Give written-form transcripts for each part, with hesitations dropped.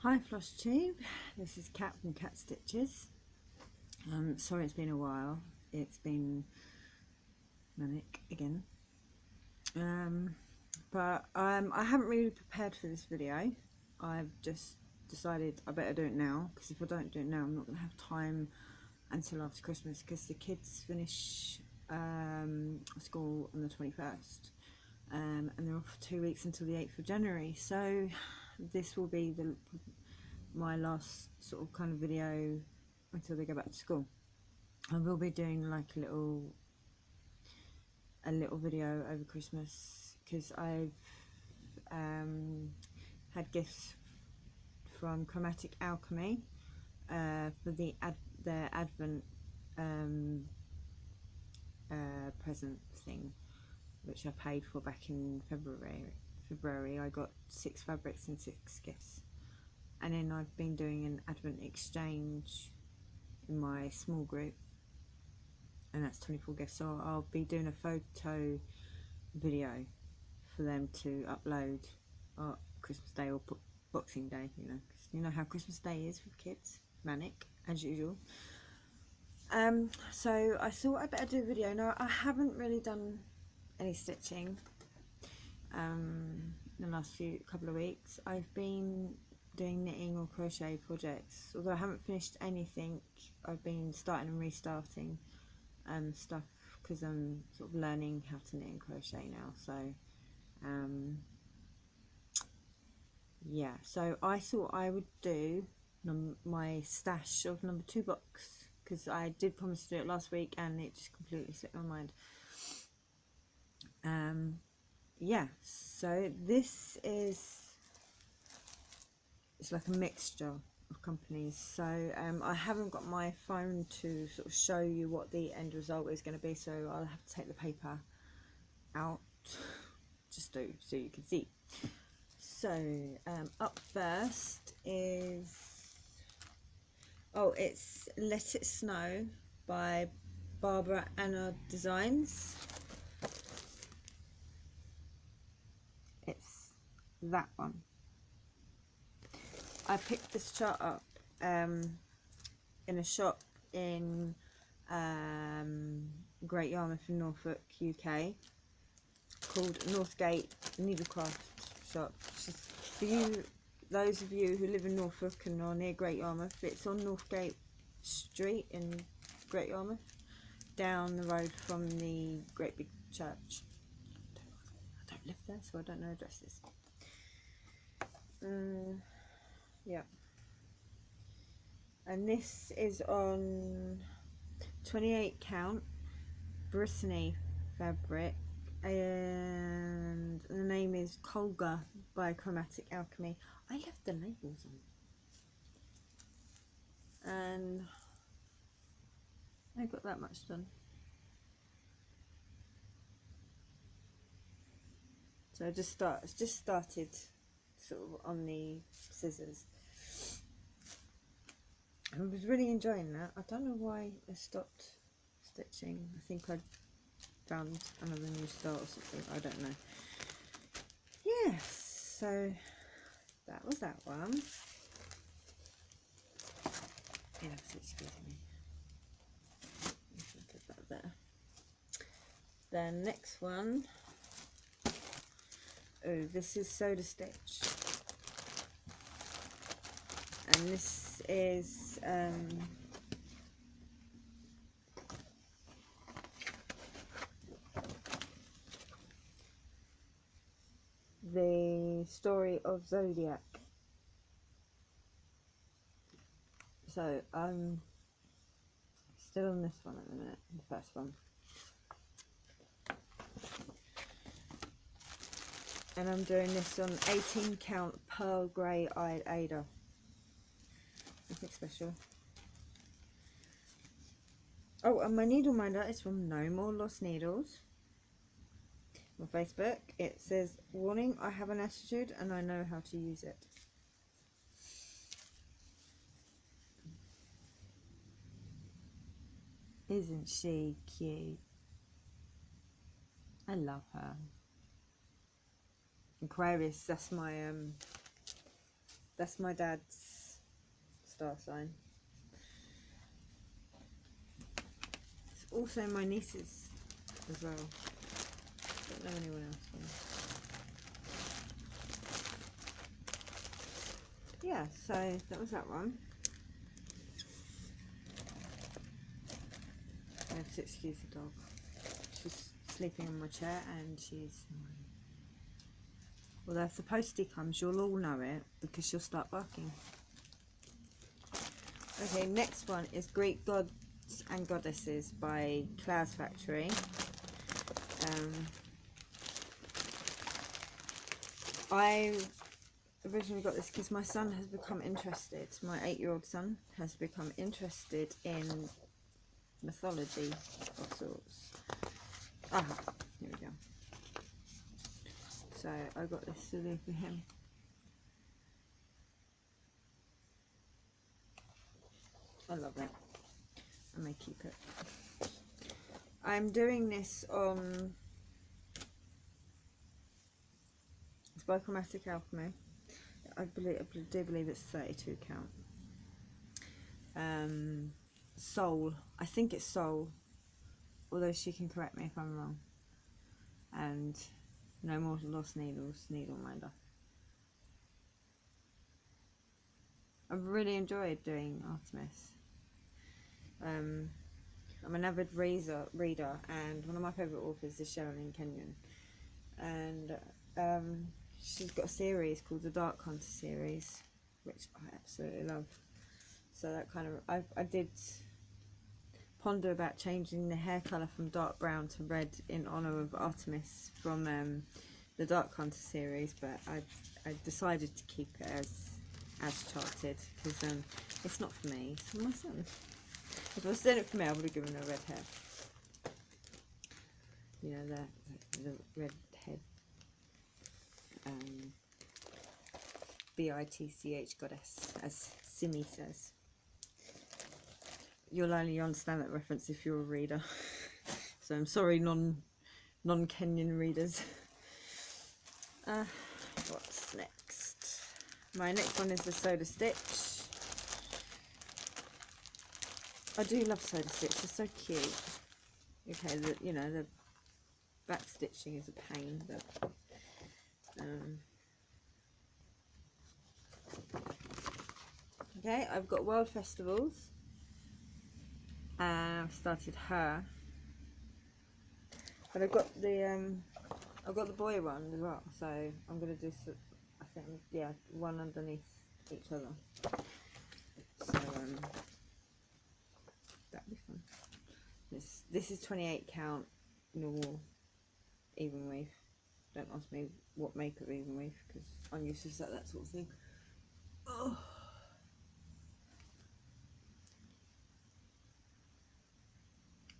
Hi Flosstube, this is Cat from Cat Stitches. Sorry it's been a while, it's been manic again. But I haven't really prepared for this video. I've just decided I better do it now, because if I don't do it now I'm not going to have time until after Christmas, because the kids finish school on the 21st. And they're off for 2 weeks until the 8th of January, so this will be my last sort of kind of video until they go back to school. I will be doing like a little video over Christmas, because I've had gifts from Chromatic Alchemy for their Advent present thing, which I paid for back in February. I got 6 fabrics and 6 gifts, and then I've been doing an Advent exchange in my small group, and that's 24 gifts. So I'll be doing a photo video for them to upload on Christmas Day or Boxing Day, because you know how Christmas Day is with kids, manic as usual. So I thought I'd better do a video. Now, I haven't really done any stitching in the last couple of weeks. I've been doing knitting or crochet projects, although I haven't finished anything. I've been starting and restarting stuff, because I'm sort of learning how to knit and crochet now. So yeah, so I thought I would do my stash of number 2 box, because I did promise to do it last week and it just completely slipped my mind. Yeah, so this is, it's like a mixture of companies. So I haven't got my phone to sort of show you what the end result is going to be, so I'll have to take the paper out just so you can see. So up first is, it's Let It Snow by Barbara Anna Designs. It's that one. I picked this chart up in a shop in Great Yarmouth in Norfolk, UK, called Northgate Needlecraft Shop. Just for you, those of you who live in Norfolk and are near Great Yarmouth, it's on Northgate Street in Great Yarmouth, down the road from the great big church. I don't live there, so I don't know addresses. Yeah, and this is on 28 count Brittany fabric, and the name is Colga by Chromatic Alchemy. I left the labels on, and I got that much done. So I just started sort of on the scissors. I was really enjoying that. I don't know why I stopped stitching. I think I found another new start or something. I don't know. Yes, so that was that one. Yeah, excuse me. Put that there. The next one. Oh, this is Soda Stitch, and this is the story of Zodiac. So I'm still on this one at the minute, the first one. And I'm doing this on 18 count pearl grey eyed Ada. Nothing special. Oh, and my needle minder is from No More Lost Needles. On Facebook, it says, "Warning, I have an attitude and I know how to use it." Isn't she cute? I love her. Aquarius, that's my That's my dad's star sign. It's also my niece's as well. Don't know anyone else from. Yeah, so that was that one. I have to excuse the dog. She's sleeping on my chair and she's snoring. Although if the postie comes, you'll all know it because she'll start barking. Okay, next one is Greek Gods and Goddesses by Cloud's Factory. I originally got this because my son has become interested, my 8-year-old son has become interested in mythology of sorts. Aha, here we go. So I got this to do for him. I love it. I may keep it. I'm doing this on, it's by Chromatic Alchemy. I do believe it's 32 count. Soul. I think it's Soul. Although she can correct me if I'm wrong. And No More Lost Needles, Needle Minder. I've really enjoyed doing Artemis. I'm an avid reader, and one of my favourite authors is Sherilyn Kenyon. And she's got a series called the Dark Hunter series, which I absolutely love. So that kind of, I did ponder about changing the hair colour from dark brown to red in honour of Artemis from the Dark Hunter series, but I decided to keep it as charted because it's not for me, it's for my son. If I was doing it for me, I would have given her red hair. You know, the red head. BITCH goddess, as Simi says. You'll only understand that reference if you're a reader. So I'm sorry, non-Kenyan readers. What's next? My next one is the Soda Stitch. I do love Soda Stitch, they're so cute. Okay, you know, the back stitching is a pain, but okay, I've got World Festivals. I've started Her, but I've got the boy one as well. So I'm gonna do, I think, yeah, one underneath each other. So that'll be fun. This is 28 count normal even weave. Don't ask me what make of even weave because I'm used to that sort of thing. Oh.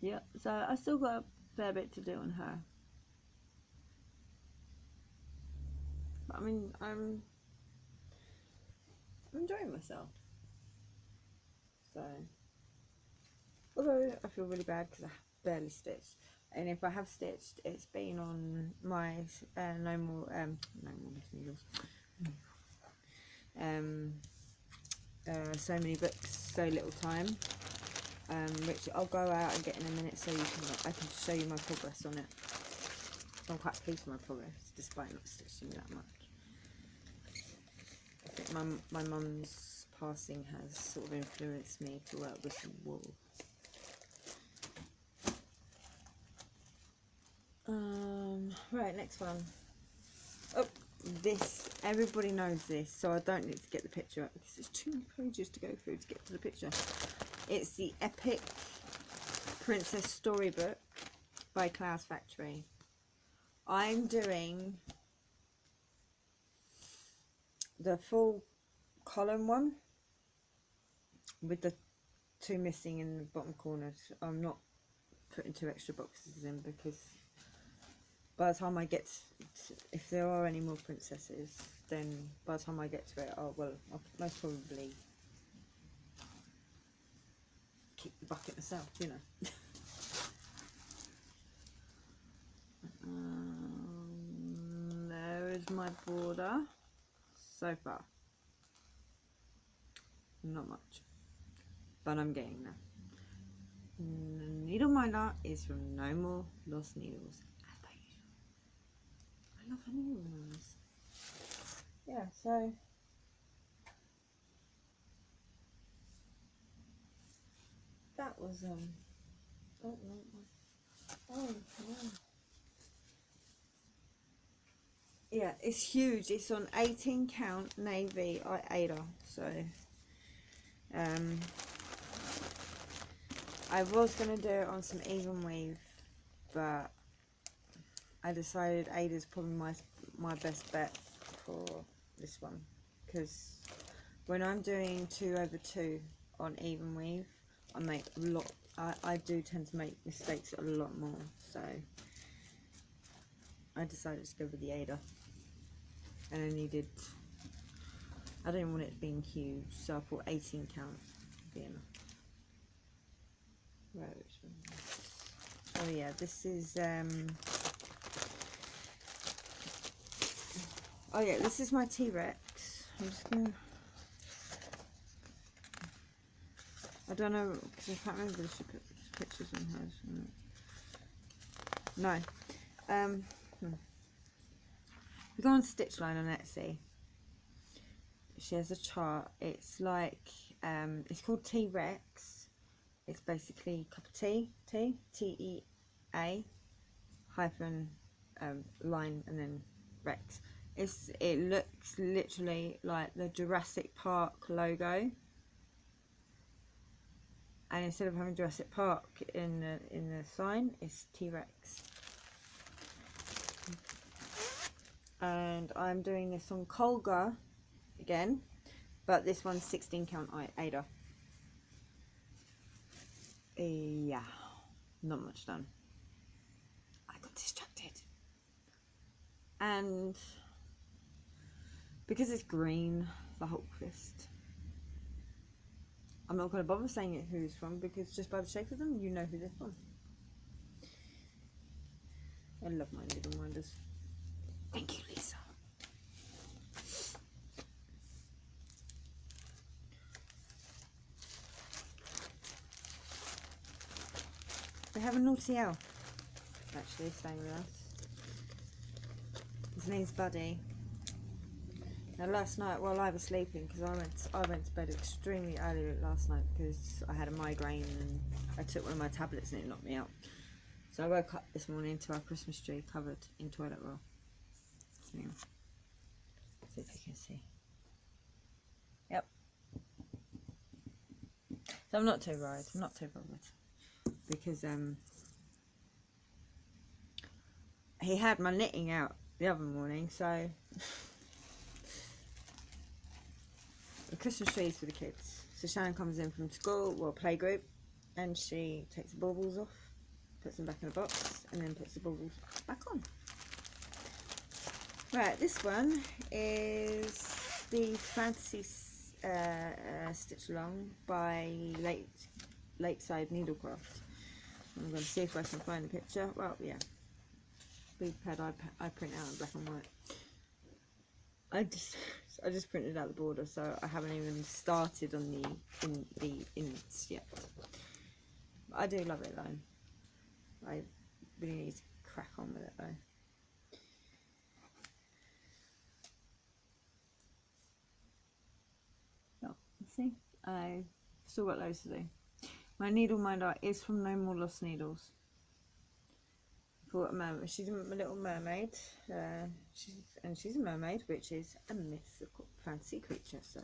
Yeah, so I still got a fair bit to do on her. But I mean, I'm enjoying myself. So, although I feel really bad because I barely stitched, and if I have stitched, it's been on my no more needles. So many books, so little time. Which I'll go out and get in a minute, so I can show you my progress on it. I'm quite pleased with my progress, despite not stitching that much. I think my mum's passing has sort of influenced me to work with some wool. Right, next one. Oh, this, everybody knows this, so I don't need to get the picture up because there's too many pages to go through to get to the picture. It's the Epic Princess Storybook by Cloud's Factory. I'm doing the full column one with the 2 missing in the bottom corners. I'm not putting 2 extra boxes in because by the time I get to, if there are any more princesses, then by the time I get to it, I'll most probably keep the bucket myself, you know. There is my border so far. not much, but I'm getting there. The needle minder is from No More Lost Needles, as per usual. I love her needle minders. Yeah, so that was oh no. Yeah, it's huge. It's on 18 count navy Ada. So I was gonna do it on some even weave, but I decided Ada's probably my best bet for this one, because when I'm doing 2/2 on even weave, I make a lot. I do tend to make mistakes a lot more, so I decided to go with the Ada, and I needed. I didn't want it being huge, so I thought 18 count would be enough. Right, which one? Oh yeah, this is oh yeah, this is my T-Rex. I'm just gonna. I don't know, because I can't remember if she put pictures on hers. No. We go on Stitchline on Etsy. She has a chart. It's like, it's called T-Rex. It's basically cup of tea, T-E-A hyphen line and then Rex. It looks literally like the Jurassic Park logo. And instead of having Jurassic Park in the sign, it's T-Rex. And I'm doing this on Colga again, but this one's 16 count Ada. Yeah, not much done. I got distracted. And because it's green, the Hulk fist, I'm not going to bother saying it who it's from, because just by the shape of them, you know who they're from. I love my needle minders. Thank you, Lisa. We have a naughty elf, actually, staying with us. His name's Buddy. Now last night, while I was sleeping, because I went to bed extremely early last night because I had a migraine and I took one of my tablets and it knocked me out. So I woke up this morning to our Christmas tree covered in toilet roll. So, see if you can see. Yep. So I'm not too worried. I'm not too bothered, because he had my knitting out the other morning, so the Christmas tree is for the kids. So Shannon comes in from school, well, playgroup, and she takes the baubles off, puts them back in the box, and then puts the baubles back on. Right, this one is the Fantasy Stitch Along by Lakeside Needlecraft. I'm going to see if I can find a picture. Well, yeah, big pad I print out in black and white. I just printed out the border, so I haven't even started on the inks yet. But I do love it though. I really need to crack on with it though. Oh, see, I've still got loads to do. My needle minder is from No More Lost Needles. For a mermaid. She's a little mermaid. She's a mermaid, which is a mythical fantasy creature, so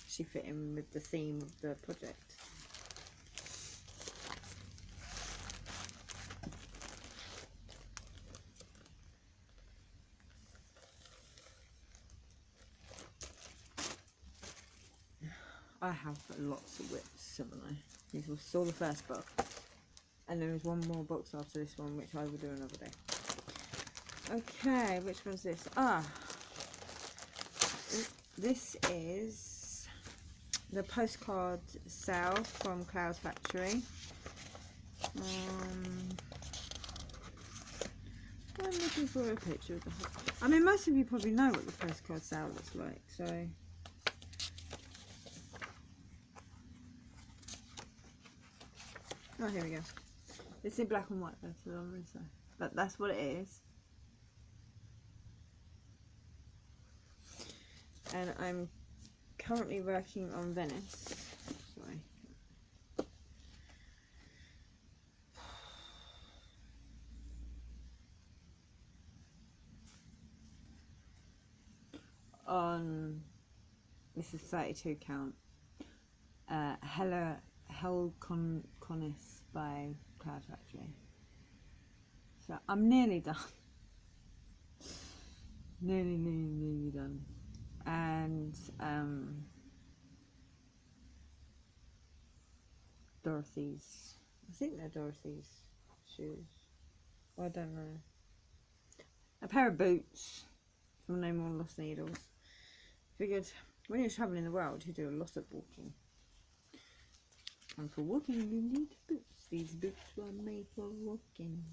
she fit in with the theme of the project. I have lots of whips, haven't I? These were still the first book. And there is one more box after this one, which I will do another day. Okay, which one's this? This is the postcard sale from Cloud Factory. I'm looking for a picture of the whole. I mean, most of you probably know what the postcard sale looks like, so Oh, here we go. It's in black and white though, so I'm really sorry. But that's what it is. And I'm currently working on Venice. Sorry. On, this is 32 count. Hell Conis by Cloud Factory. So I'm nearly done. nearly done. And Dorothy's, I think they're Dorothy's shoes. I don't know. A pair of boots from No More Lost Needles. Figured when you're travelling the world, you do a lot of walking. And for walking, you need boots. These boots were made for walking.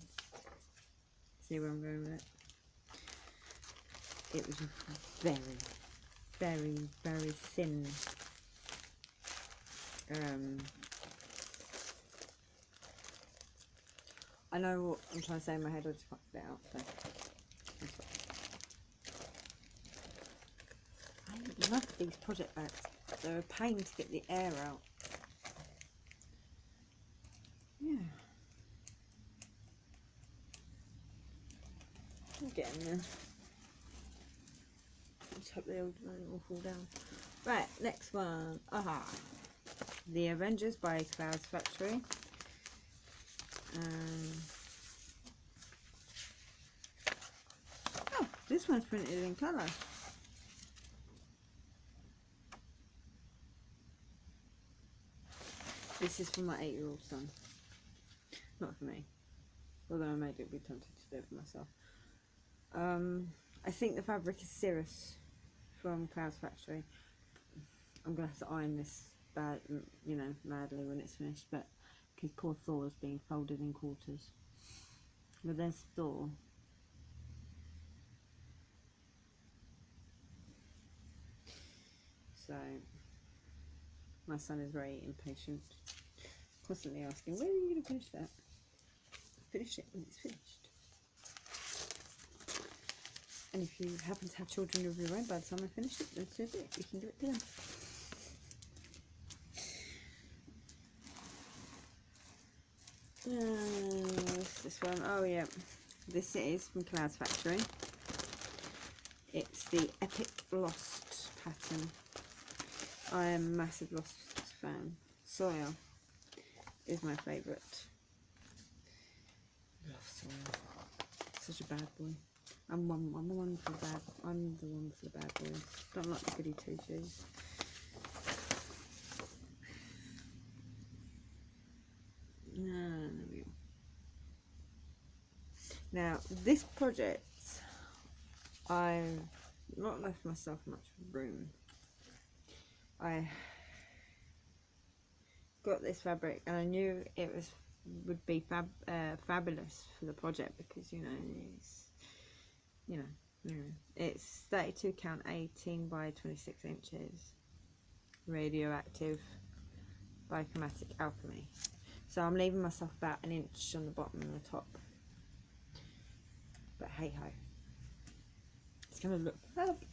See where I'm going with it? It was very thin. I know what I'm trying to say in my head, I just can't get it out. So. I love these project bags. They're a pain to get the air out. Yeah. I'm getting there. Just hope they all fall down. Right, next one. Aha. The Avengers by Cloud's Factory. Oh, this one's printed in colour. This is for my 8-year-old son. Not for me. Although I may be tempted to do it for myself. I think the fabric is Cirrus from Cloud's Factory. I'm going to have to iron this bad, you know, madly when it's finished, but because poor Thor is being folded in quarters. But there's Thor. So my son is very impatient, constantly asking, when are you going to finish that? Finish it when it's finished. And if you happen to have children of your own by the time I finish it, then so be it. You can do it to them. What's this one? Oh yeah, this is from Cloud's Factory. It's the Epic Lost pattern. I am a massive Lost fan. Sawyer is my favourite. Love Sawyer. Such a bad boy. I'm the one for the bad boys. Don't like the goody two shoes. There we go. Now this project, I've not left myself much room. I got this fabric and I knew it would be fabulous for the project because it's 32 count 18 by 26 inches, radioactive by Chromatic Alchemy. So I'm leaving myself about an inch on the bottom and the top. But hey ho, it's gonna look fab.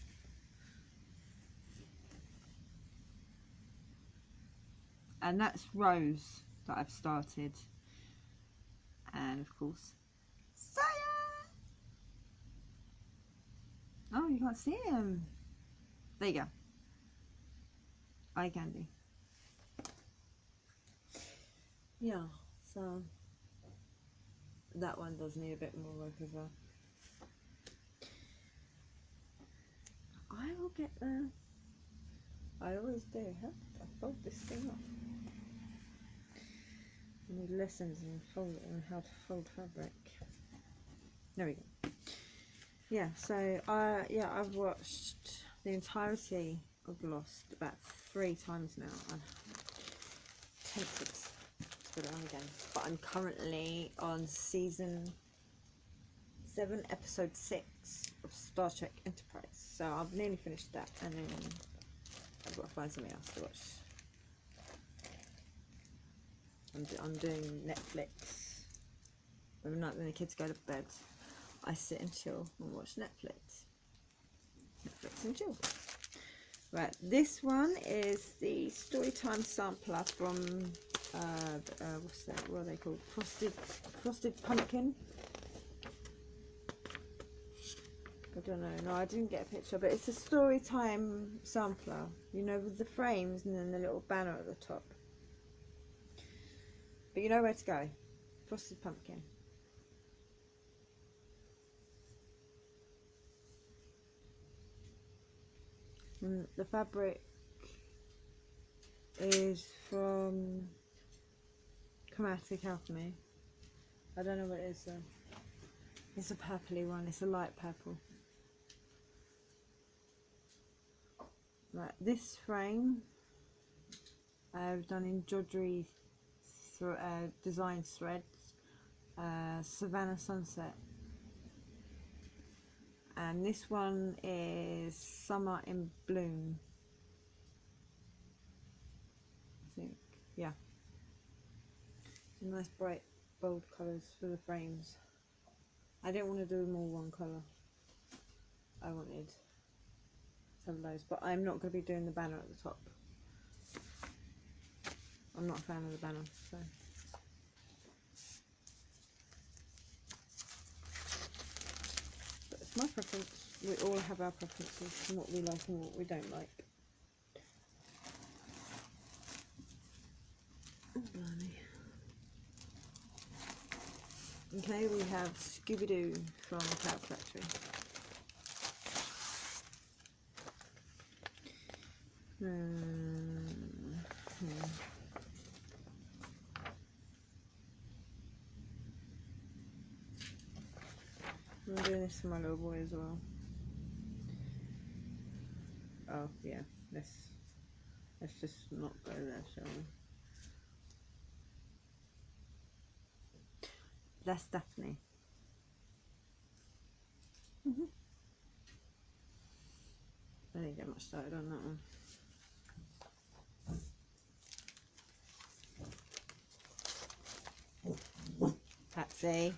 And that's Rose that I've started, and of course Saya. Oh, you can't see him. There you go. Eye candy. Yeah, so that one does need a bit more work as well. I will get there. I always do. How did I fold this thing up? I need lessons on how to fold fabric. There we go. Yeah, so I've watched the entirety of Lost about 3 times now. I'm tempted to put it on again, but I'm currently on season 7, episode 6 of Star Trek Enterprise. So I've nearly finished that, and then I've got to find something else to watch. I'm doing Netflix. Every night when the kids go to bed, I sit and chill and watch Netflix. Netflix and chill. Right, this one is the Storytime sampler from what's that? What are they called? Frosted Pumpkin. I don't know. No, I didn't get a picture, but it's a Storytime sampler. You know, with the frames and then the little banner at the top. But you know where to go. Frosted Pumpkin. And the fabric is from Chromatic Alchemy. I don't know what it is though. It's a purpley one. It's a light purple. Right, this frame I've done in Jodrey design threads, Savannah Sunset, and this one is Summer in Bloom. I think, yeah. Some nice bright bold colours for the frames. I didn't want to do them all one colour. I wanted some of those, but I'm not going to be doing the banner at the top. I'm not a fan of the banner, so. But it's my preference. We all have our preferences and what we like and what we don't like. Oh, blimey. Okay, we have Scooby-Doo from Cloud Factory. I'm doing this for my little boy as well. Oh yeah, let's just not go there, shall we? That's Daphne. I didn't get much started on that one. Patsy.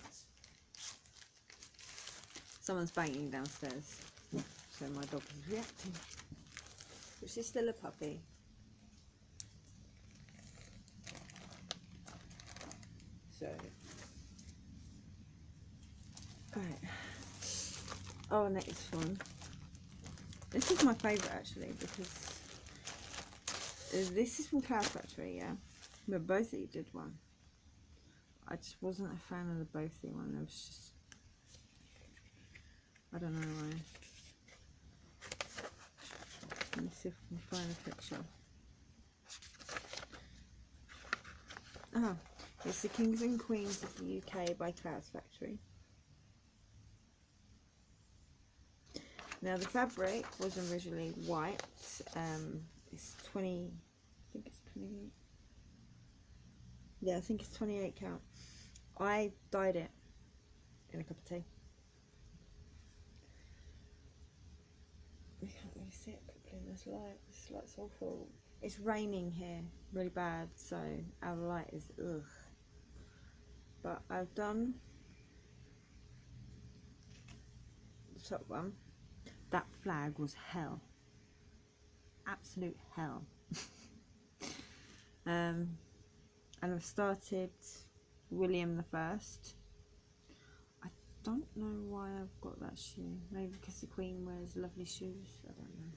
Someone's banging downstairs, so my dog is reacting. But she's still a puppy. So, alright. Oh, next one. This is my favourite actually, because this is from Cloud Factory, yeah. But Bothy did one. I just wasn't a fan of the Bothy one. It was just, I don't know why. Let me see if I can find a picture. Oh, it's the Kings and Queens of the UK by Cloud Factory. Now the fabric was originally white. It's 20, I think it's 28. Yeah, I think it's 28 count. I dyed it in a cup of tea. You can't really see it properly in this light. This light's awful. It's raining here really bad, so our light is ugh. But I've done the top one. That flag was hell. Absolute hell. And I've started William the First. I don't know why I've got that shoe. Maybe because the Queen wears lovely shoes. I don't know.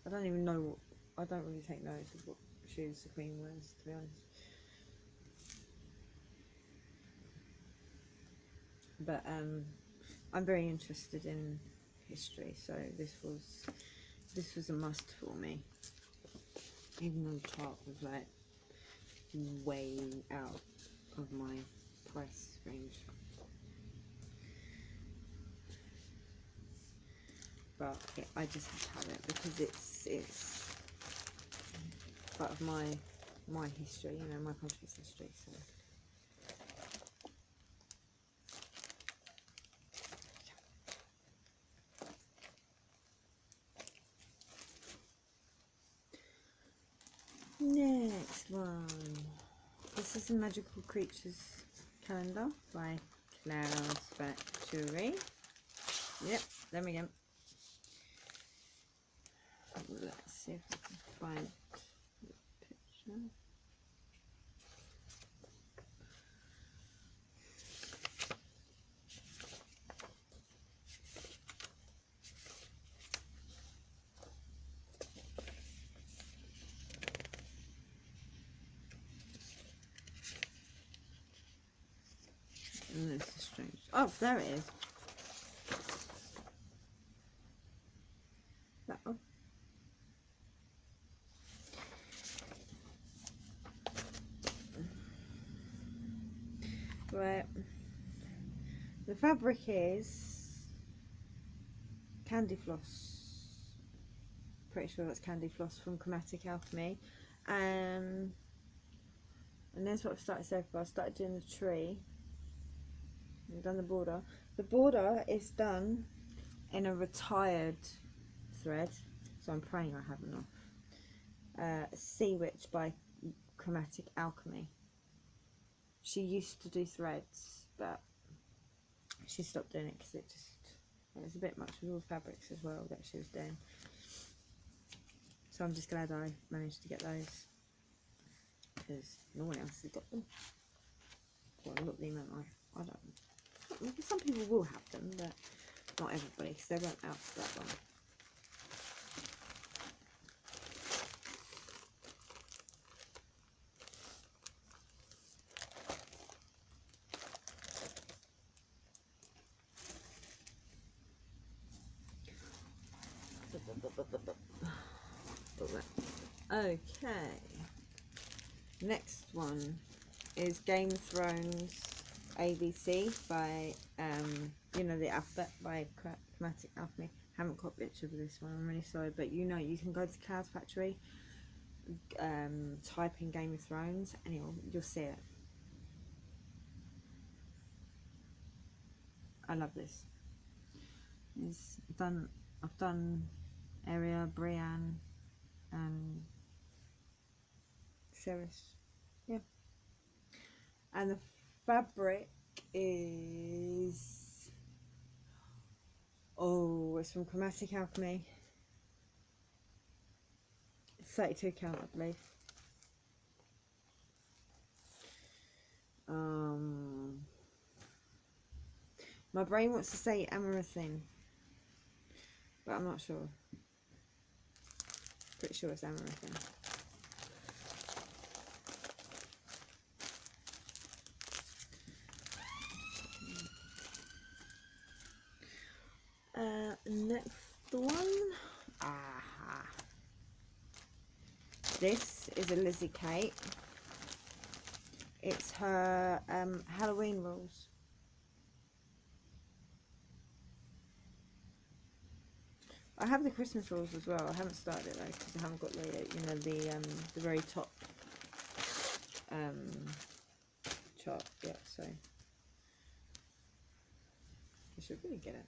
I don't even know what. I don't really take notice of what shoes the Queen wears, to be honest. But I'm very interested in history, so this was a must for me. Even though the top was like way out of my price range. But yeah, I just have to have it because it's part of my history, you know, my country's history. So next one. This This is a Magical Creatures calendar by Cloud Factory. Yep, there we go. Let's see if I can find the picture. This is strange. Oh, there it is. That one. Right. The fabric is Candy Floss. Pretty sure that's Candy Floss from Chromatic Alchemy. And that's what I've started so far. I started doing the tree. I've done the border. The border is done in a retired thread, so I'm praying I have enough. Sea Witch by Chromatic Alchemy. She used to do threads, but she stopped doing it because it was a bit much with all the fabrics as well that she was doing. So I'm just glad I managed to get those, because no one else has got them. Well, not the amount I don't know. Some people will have them, but not everybody, because they weren't out for that long. Okay, next one is Game of Thrones ABC by you know, the alphabet by Chromatic Alchemy. Haven't got a picture of this one, I'm really sorry, but you know, you can go to Cloud Factory, type in Game of Thrones, and you'll see it. I love this. I've done Arya, Brienne, and Ceres. Yeah. And the fabric is, oh, it's from Chromatic Alchemy. It's 32 count, I believe. My brain wants to say Amaranthine, but I'm not sure. Pretty sure it's Amaranthine. Next one. Aha. This is a Lizzie Kate. It's her Halloween rules. I have the Christmas rules as well. I haven't started it though because I haven't got the, you know, the very top chart yet. So I should really get it.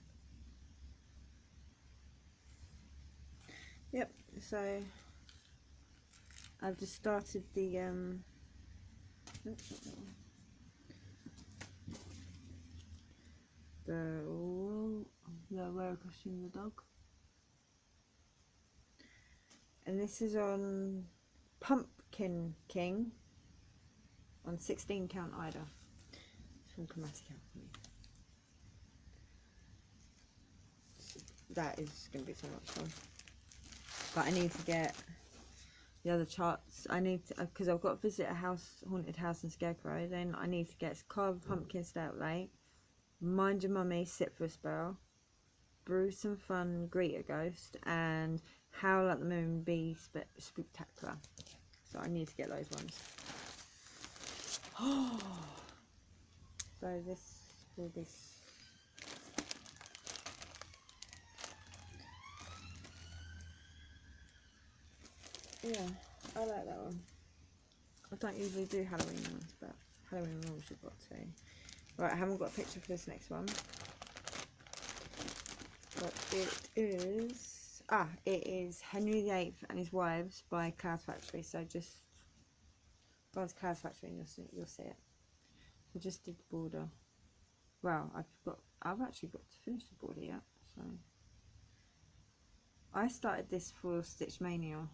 Yep. So I've just started the Wear a Costume, the dog. And this is on Pumpkin King on 16 count Ida. It's from Chromatic Alchemy. That is going to be so much fun. But I need to get the other charts. I need to, because I've got to visit a house, haunted house in Scarecrow. Then I need to get Carve a Pumpkin, Stay Out Late, Mind Your Mummy, Sit for a Spell, Brew Some Fun, Greet a Ghost, and Howl at the Moon, Be Spooktacular. So I need to get those ones. So this will be. Yeah, I like that one. I don't usually do Halloween ones, but Halloween rules you've got to. Right, I haven't got a picture for this next one. But it is Henry VIII and His Wives by Cloud Factory. So just Go on to Cloud Factory and you'll see it. I just did the border. Well, I've actually got to finish the border yet. So I started this for Stitch Mania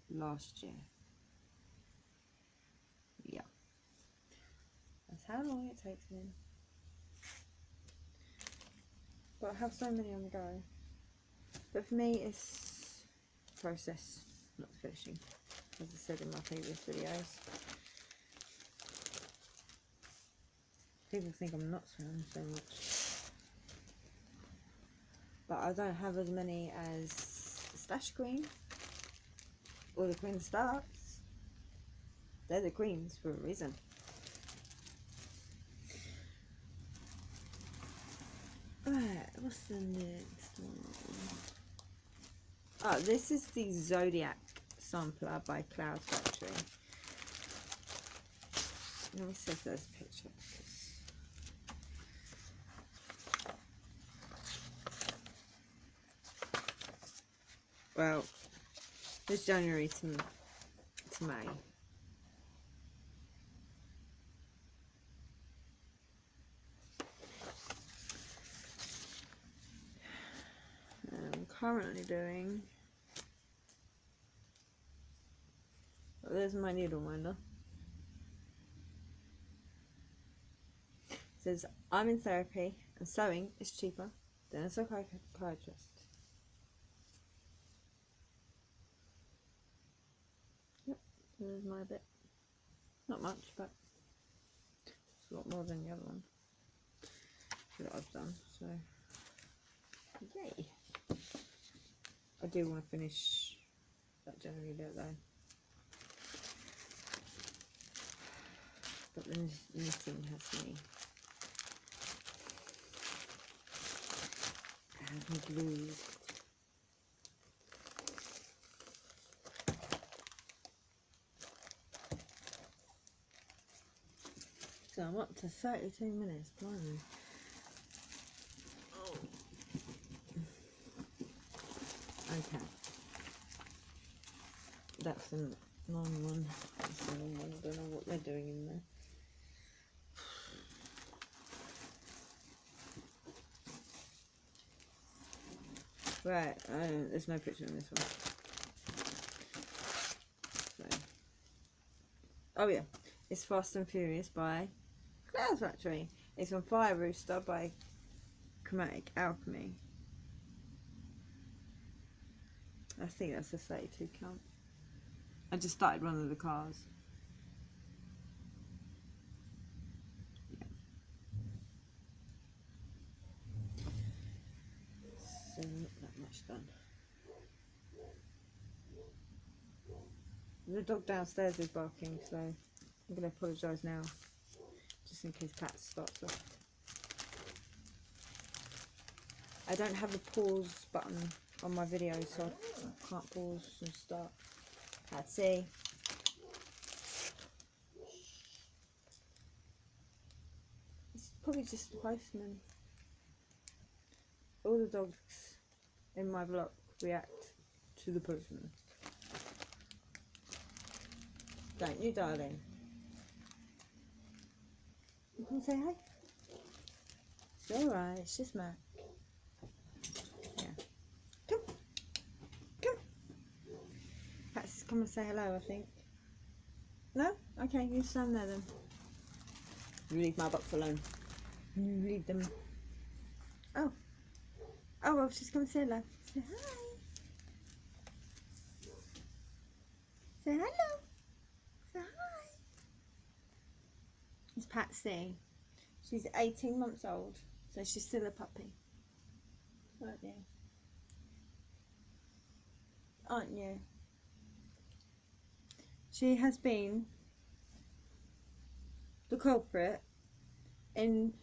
last year. Yeah, that's how long it takes me. But I have so many on the go. But for me, it's process, not finishing, as I said in my previous videos. People think I'm not swearing so much, but I don't have as many as the Stash Queen or the Queen of Starts. They're the queens for a reason. Right, what's the next one? Oh, this is the Zodiac sampler by Cloud Factory. Let me see if there's a picture. Well, it's January to May. I'm currently doing. Oh, there's my needle minder. It says, I'm in therapy and sewing is cheaper than a psychiatrist. Yep, there's my bit. Not much, but it's a lot more than the other one that I've done, so yay. I do want to finish that January bit though. But the knitting has me glued. So I'm up to 32 minutes, blimey. Oh. Okay. That's the long one. That's the long one. I don't know what they're doing in there. Right, there's no picture in this one. So. Oh yeah, it's Fast and Furious by Cloud Factory. It's on Fire Rooster by Chromatic Alchemy. I think that's a 32 count. I just started one of the cars. Yeah. So not that much done. The dog downstairs is barking, so I'm going to apologise now, just in case Pat starts off. I don't have a pause button on my video, so I can't pause and start. Patsy. It's probably just the postman. All the dogs in my block react to the postman. Don't you, darling? You can say hi. It's alright, it's just Mac. Yeah. Come. Come. Pat's come and say hello, I think. No? Okay, you stand there then. You leave my box alone. You leave them. Oh. Oh, well, she's come and say hello. Say hi. Say hello. Say hi. It's Patsy. She's 18 months old, so she's still a puppy. Aren't you? Aren't you? She has been the culprit in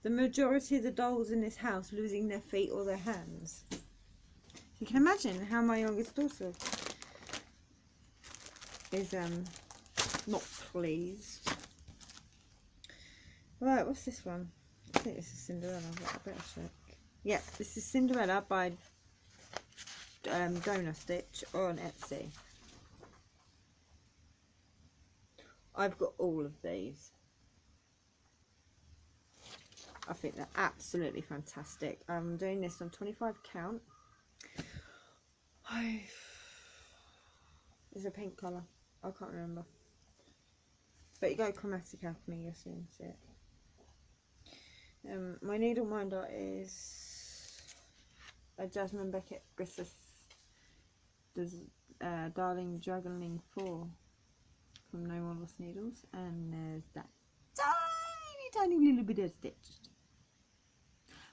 the majority of the dolls in this house losing their feet or their hands. You can imagine how my youngest daughter is not pleased. Right, what's this one? I think this is Cinderella, but I better check. Yeah, this is Cinderella by Donor Stitch on Etsy. I've got all of these. I think they're absolutely fantastic. I'm doing this on 25 count. It's a pink colour. I can't remember. But you go Chromatic Alchemy, you'll soon see it. My needle minder is a Jasmine Beckett Griffith Darling Juggling 4 from No More Lost Needles, and there's that tiny little bit of stitch.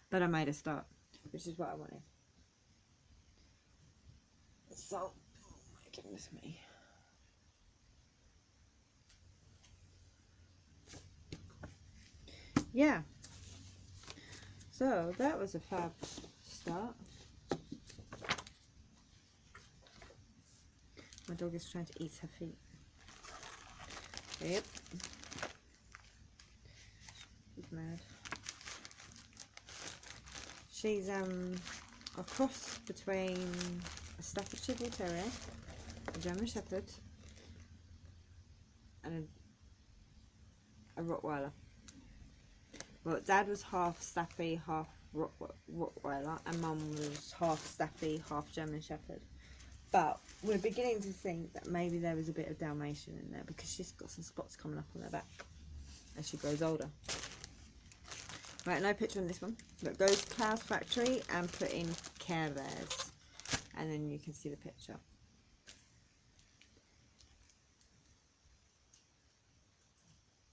But I made a start, which is what I wanted. So, oh my goodness me. Yeah. So that was a fab start. My dog is trying to eat her feet. Yep. She's mad. She's a cross between a Staffordshire Bull Terrier, a German Shepherd, and a Rottweiler. Well, Dad was half Staffy, half Rottweiler, and Mum was half Staffy, half German Shepherd. But we're beginning to think that maybe there was a bit of Dalmatian in there because she's got some spots coming up on her back as she grows older. Right, no picture on this one. But go to Cloud Factory and put in Care Bears, and then you can see the picture.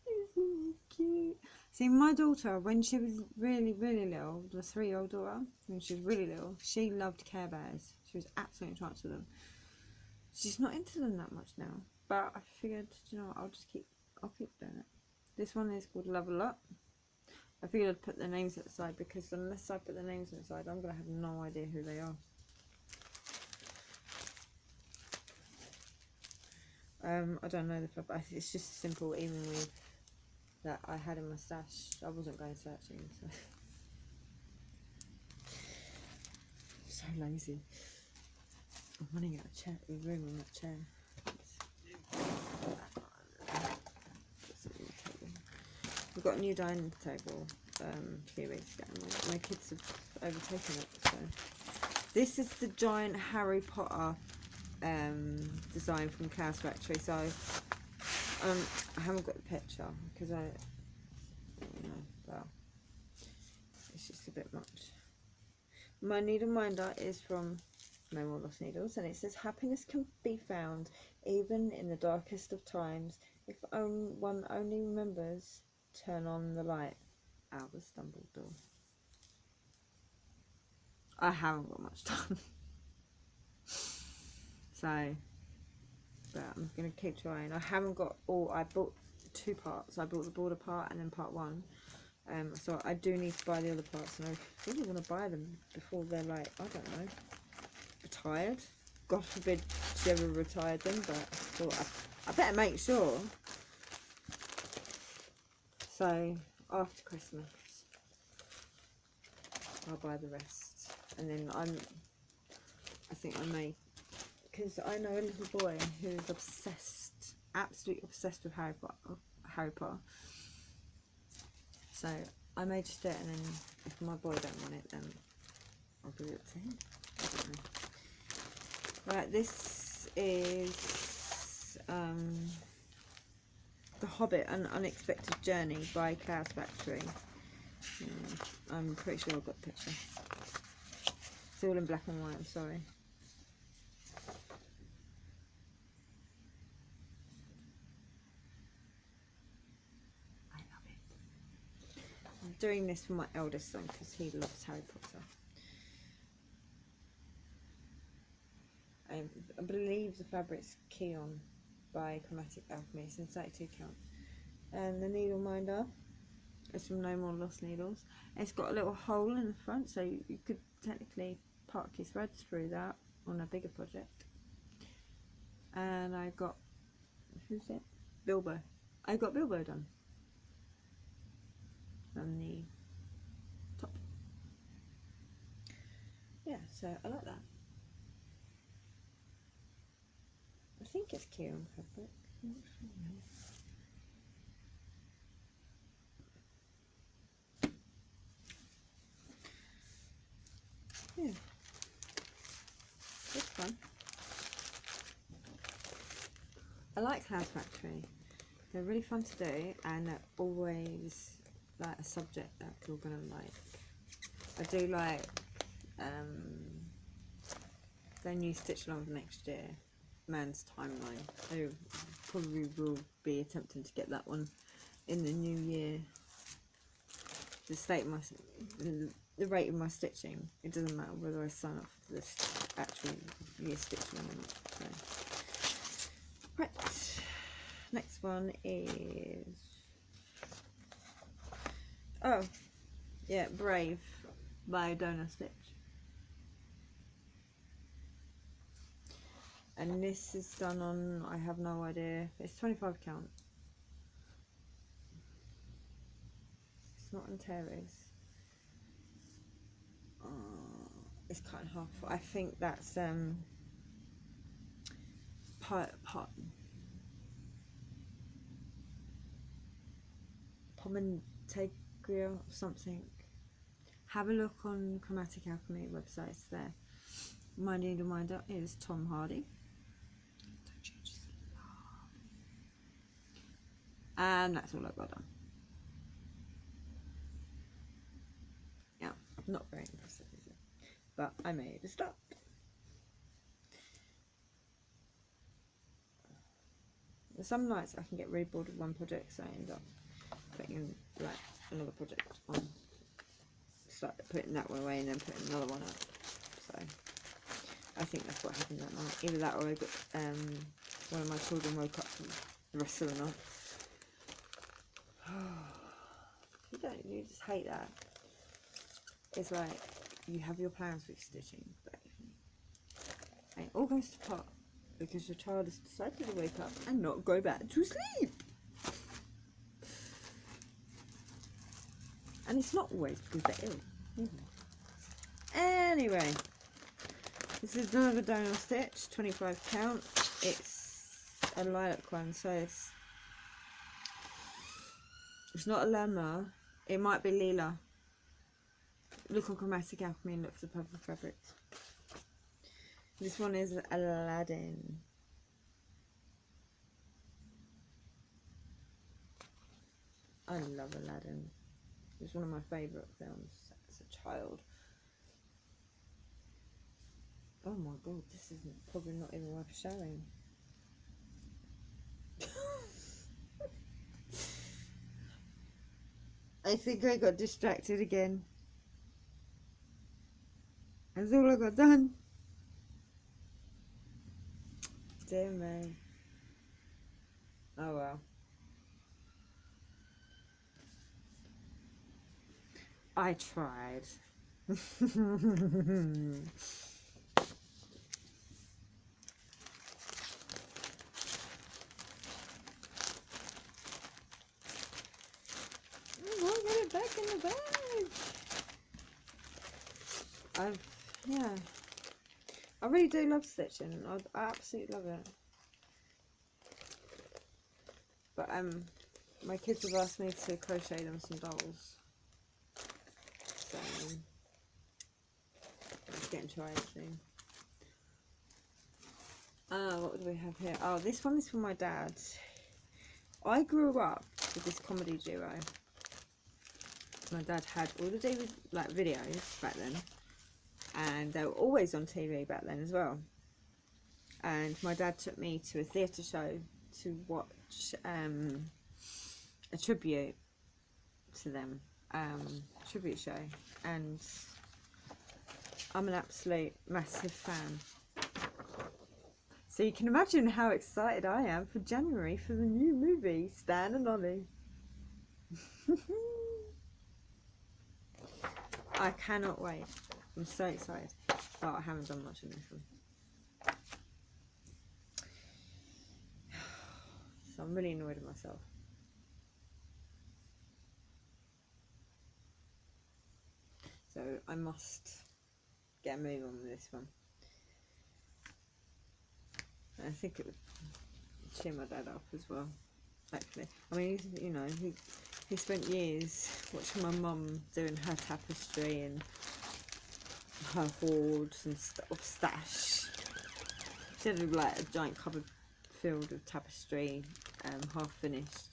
Isn't it cute? See, my daughter, when she was really, really little, the 3-year-old daughter, when she was really little, she loved Care Bears. She was absolutely tranced with them. She's not into them that much now, but I figured, you know what, I'll keep doing it. This one is called Level Up. I figured I'd put the names at the side because unless I put the names at the side, I'm going to have no idea who they are. I don't know the fabric. It's just simple, even with that I had in my stash. I wasn't going searching, so so lazy. I'm running out of room on that chair. We've got a new dining table a few weeks ago. My kids have overtaken it. So this is the giant Harry Potter design from Chaos Factory. So I haven't got the picture because well, it's just a bit much. My needle minder is from No More Lost Needles, and it says happiness can be found even in the darkest of times if one only remembers turn on the light. Albus Dumbledore. I haven't got much time. So, but I'm going to keep trying. I haven't got all, I bought 2 parts. I bought the border part and then part 1. So I do need to buy the other parts, and I really want to buy them before they're like, I don't know, retired. God forbid she ever retired them, but I thought I better make sure. So after Christmas I'll buy the rest, and then I think I may, because I know a little boy who's obsessed, absolutely obsessed with Harry Potter. So I may just do it, and then if my boy don't want it, then I'll give it to him. I don't know. Right, this is The Hobbit, An Unexpected Journey by Chaos Factory. I'm pretty sure I've got the picture. It's all in black and white, I'm sorry. I love it. I'm doing this for my eldest son because he loves Harry Potter. I believe the fabric's Keon by Chromatic Alchemy. It's in 32 count. And the needle minder is from No More Lost Needles. It's got a little hole in the front, so you could technically park your threads through that on a bigger project. And I got, who's it? Bilbo. I got Bilbo done on the top. Yeah, so I like that. I think it's Kieran fabric. I'm not sure. I like Cloud Factory. They're really fun to do, and they're always like a subject that you're gonna like. I do like their new Stitch Along next year, Man's Timeline. I probably will be attempting to get that one in the new year. The state of my, the rate of my stitching, it doesn't matter whether I sign up for this actual year stitching or not. So. Right, next one is, oh yeah, Brave by Donor Stitch. And this is done on, I have no idea, it's 25 count. It's not on Terry's. It's cut in half. I think that's Pomentegria or something. Have a look on Chromatic Alchemy websites there. My needle minder is Tom Hardy. Don't you just love. And that's all I've got done. Yeah, not very impressive, is it? But I made a start. Some nights I can get really bored with one project, so I end up putting like another project on. Start putting that one away and then putting another one up. So I think that's what happened that night. Either that or I got one of my children woke up from the rest of the night. You just hate that. It's like you have your plans with stitching, but it all goes to pot because your child has decided to wake up and not go back to sleep. And it's not always because they're ill. Anyway, this is another Donor Stitch, 25 count. It's a lilac one, so it's not a llama. It might be lila. Look on Chromatic Alchemy and look for the purple fabrics. This one is Aladdin. I love Aladdin. It's one of my favourite films as a child. Oh my god, this is probably not even worth showing. I think I got distracted again. That's all I got done. Dear me. Oh well. I tried. I'll get it back in the bag. Yeah. I really do love stitching. I absolutely love it. But my kids have asked me to crochet them some dolls. So it's getting tried soon. What do we have here? Oh, this one is for my dad. I grew up with this comedy duo. My dad had all the videos back then, and they were always on TV back then as well. And my dad took me to a theatre show to watch a tribute to them, tribute show, and I'm an absolute massive fan. So you can imagine how excited I am for January for the new movie, Stan and Ollie. I cannot wait. I'm so excited. But I haven't done much on this one. So I'm really annoyed with myself. So I must get a move on with this one. I think it would cheer my dad up as well, actually. I mean, you know, he spent years watching my mum doing her tapestry and her hoards and stuff, stash. She had like a giant cupboard filled with tapestry, half finished.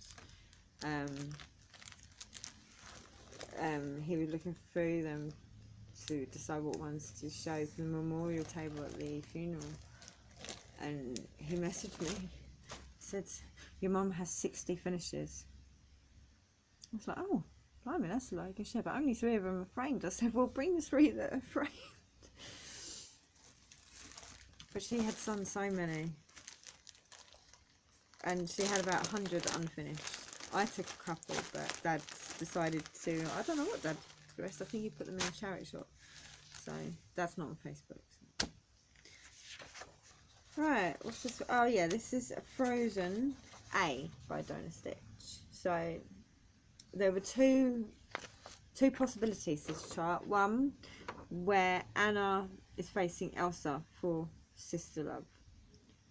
He was looking through them to decide what ones to show for the memorial table at the funeral, and he messaged me, said, "Your mum has 60 finishes." I was like, "Oh, blimey, that's a lot of good shit, but only 3 of them are framed." I said, "Well, bring the 3 that are framed." But she had done so many, and she had about 100 unfinished. I took a couple, but Dad decided to, I don't know what Dad did for the rest. I think he put them in a charity shop, so that's not on Facebook. So. Right, what's this? Oh yeah, this is a Frozen A by Donor Stitch. So there were two possibilities to this chart. One where Anna is facing Elsa for sister love,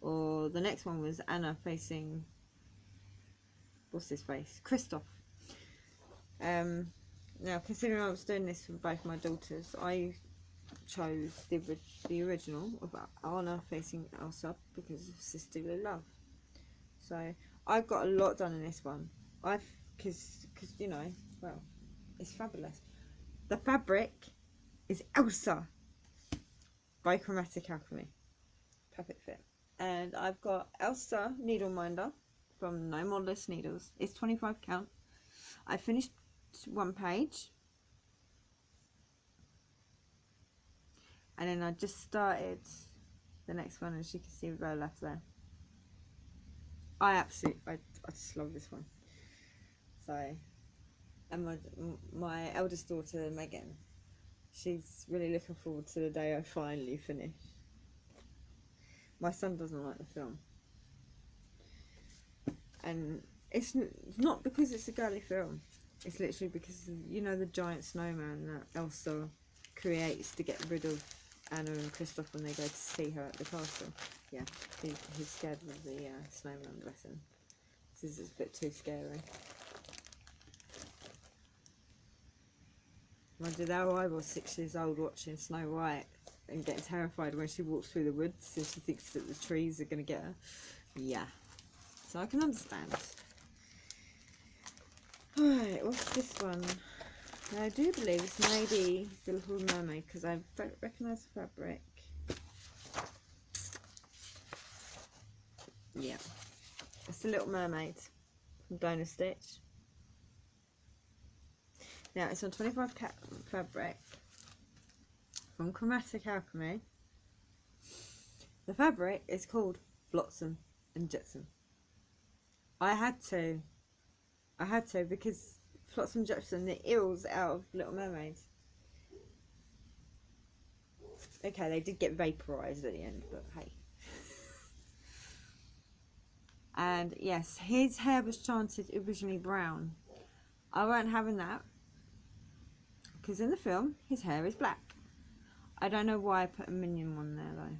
or the next one was Anna facing, what's his face, Kristoff. Now, considering I was doing this for both my daughters, I chose the original of Anna facing Elsa because of sisterly love. So I've got a lot done in this one. Because you know, well, it's fabulous. The fabric is Elsa by Chromatic Alchemy, perfect fit. And I've got Elsa needle minder from No More Less Needles. It's 25 count. I finished 1 page, and then I just started the next one, as you can see with row left there. I just love this one. So, and my eldest daughter Megan, she's really looking forward to the day I finally finish. My son doesn't like the film, and it's not because it's a girly film. It's literally because of, you know, the giant snowman that Elsa creates to get rid of Anna and Kristoff when they go to see her at the castle. Yeah, he's scared of the snowman, bless him. This is a bit too scary. Imagine how I was 6 years old watching Snow White and getting terrified when she walks through the woods and she thinks that the trees are going to get her. Yeah, so I can understand. Alright, what's this one? Now, I do believe this may be The Little Mermaid because I recognise the fabric. Yeah, it's The Little Mermaid from Donor Stitch. Now, it's on 25 fabric from Chromatic Alchemy. The fabric is called Flotsam and Jetsam. I had to because Flotsam and Jetsam, the eels out of Little Mermaid. Okay, they did get vaporised at the end, but hey. And yes, his hair was chanted originally brown. I weren't having that, because in the film, his hair is black. I don't know why I put a minion one there though.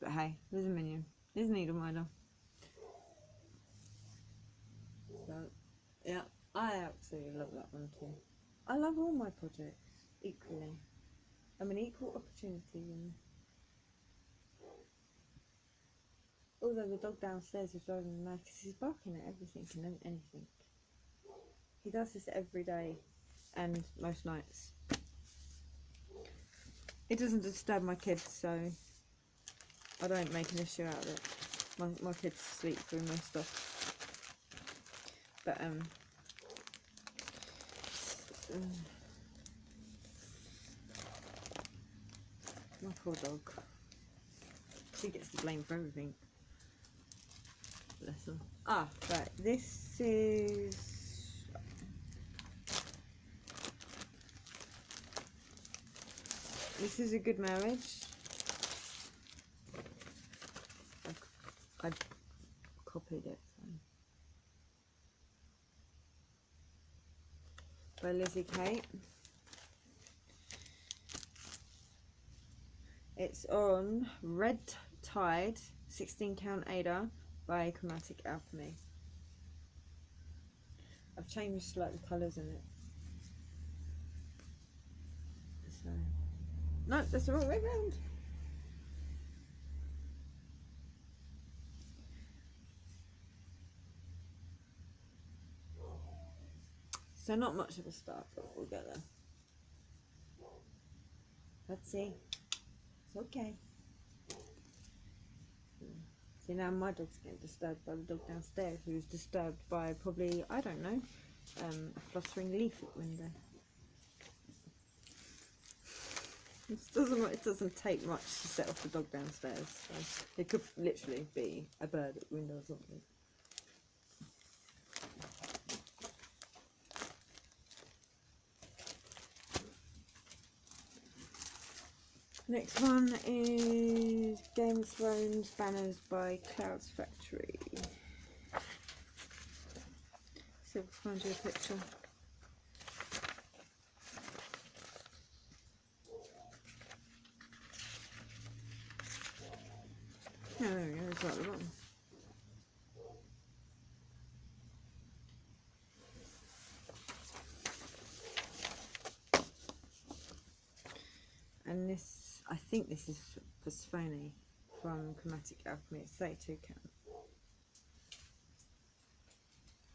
But hey, there's a minion. There's a needle minder. So, yeah, I absolutely love that one too. I love all my projects equally. I'm an equal opportunity. And although the dog downstairs is driving me mad because he's barking at everything and anything. He does this every day and most nights. It doesn't disturb my kids, so I don't make an issue out of it. My kids sleep through most stuff. But my poor dog. She gets the blame for everything. Bless her. Ah, right. This is A Good Marriage. I copied it. By Lizzie Kate. It's on Red Tide 16 count Ada by Chromatic Alchemy. I've changed like the colours in it. So no, that's the wrong way round. So not much of a start, but we'll get there. Let's see. It's okay. See, now my dog's getting disturbed by the dog downstairs, who was disturbed by probably, I don't know, a fluttering leaf at the window. It doesn't take much to set off the dog downstairs. So it could literally be a bird at the window or something. Next one is Game of Thrones Banners by Clouds Factory. See if I can find you a picture. Oh, there we go, it's right at the bottom. And this, I think this is Flosstube from Chromatic Alchemy. It's 32 count.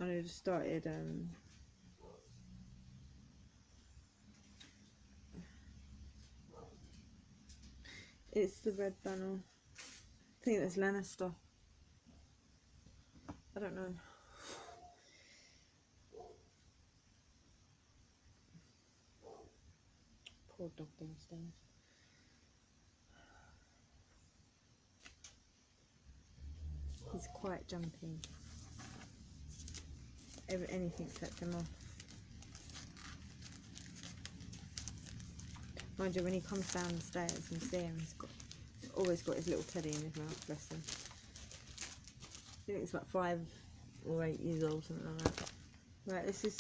I know I just started it's the red banner. I think that's Lannister. I don't know. Poor dog downstairs. He's quite jumpy. Anything sets him off. Mind you, when he comes down the stairs and see him, he's always got his little teddy in his mouth, bless him. I think it's like 5 or 8 years old, something like that. Right, this is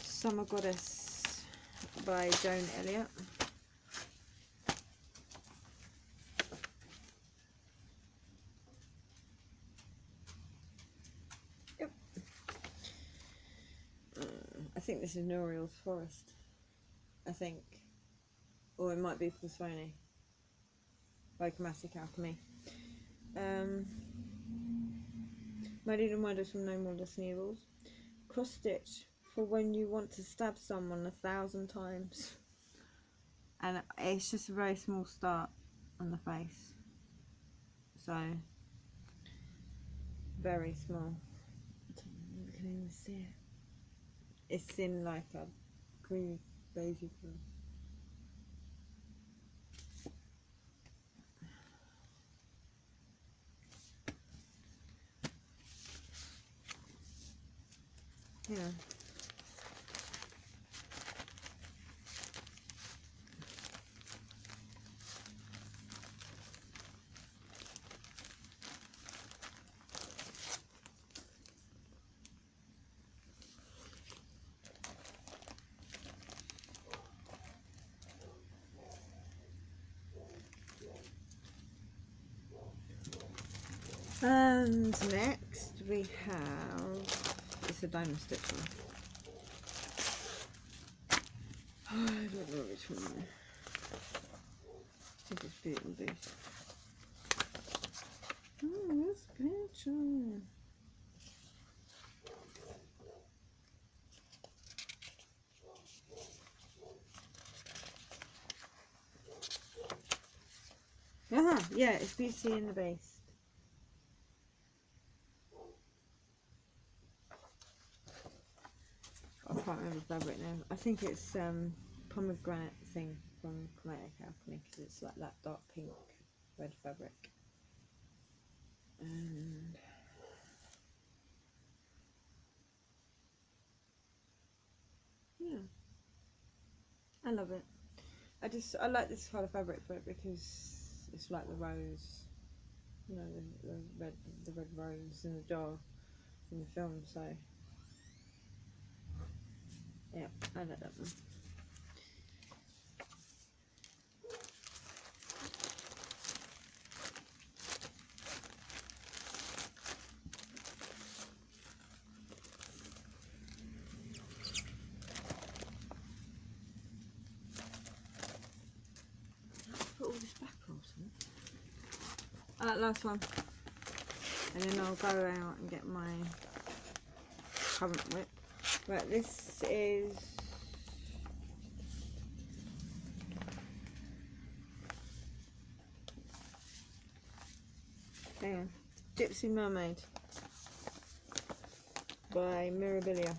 Summer Goddess by Joan Elliott. Yep. I think this is Nouriel's Forest. I think. Or it might be Flosstube by Chromatic Alchemy. Made and Wonders from No More Less Evils. Cross stitch for when you want to stab someone 1,000 times. And it's just a very small start on the face. So, very small. I don't know if you can even see it. It's in like a green beige blue. Yeah. And next we have, it's a diamond stitch one. I don't know which one. I think it's Beauty and Beast. Oh, this picture. Yeah, it's Beauty and the Beast. I can't remember the fabric now. I think it's pomegranate thing from Chromatic Alchemy, because it's like that dark pink red fabric. And yeah, I love it. I like this kind of fabric for it because it's like the rose, you know, the red rose in the jar in the film. So yeah, I like that one. Put all this back or something. Last one, and then I'll go out and get my current whip. Right, this is hang on. Gypsy Mermaid by Mirabilia.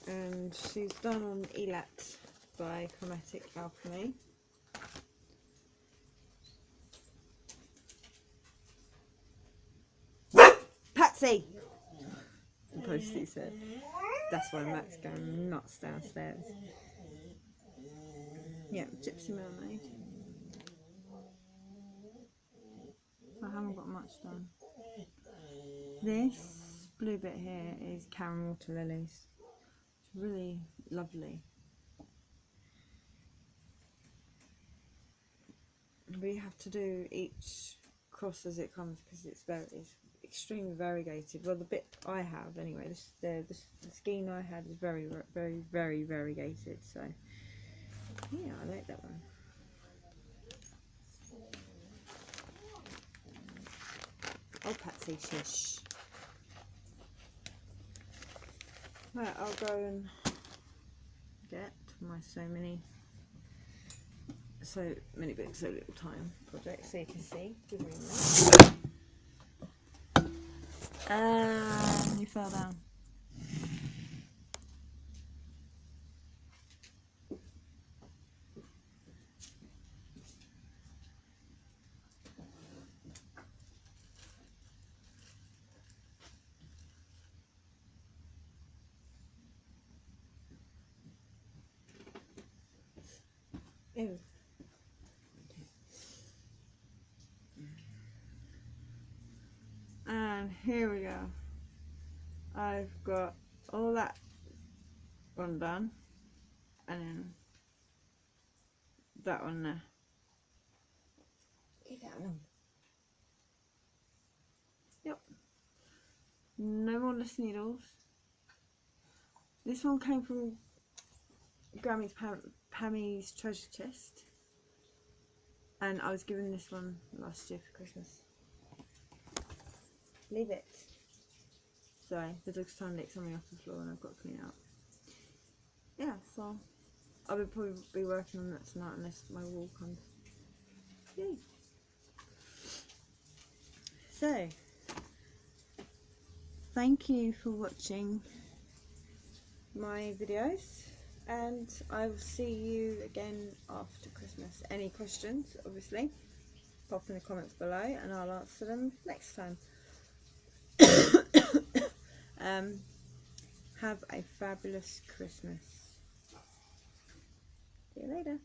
And she's done on Elat by Chromatic Alchemy. Patsy! Posty said. That's why Matt's going nuts downstairs. Yeah, Gypsy Mermaid. I haven't got much done. This blue bit here is Karen Water Lilies. It's really lovely. We have to do each cross as it comes because it's extremely variegated. Well, the bit I have anyway, the skein I had is very variegated. So yeah, I like that one. Oh, Patsy, shush. Right, I'll go and get my so many books, so little time project, so you can see. Give me a minute. And you fell down. Ew. And here we go. I've got all that one done, and then that one there. Leave that alone. Yep. No more list needles. This one came from Pammy's treasure chest, and I was given this one last year for Christmas. Leave it. Sorry, the dog's trying to lick something off the floor and I've got to clean it up. Yeah, so I will probably be working on that tonight unless my wall comes. Yay. So, thank you for watching my videos, and I will see you again after Christmas. Any questions, obviously, pop in the comments below and I'll answer them next time. Have a fabulous Christmas. See you later.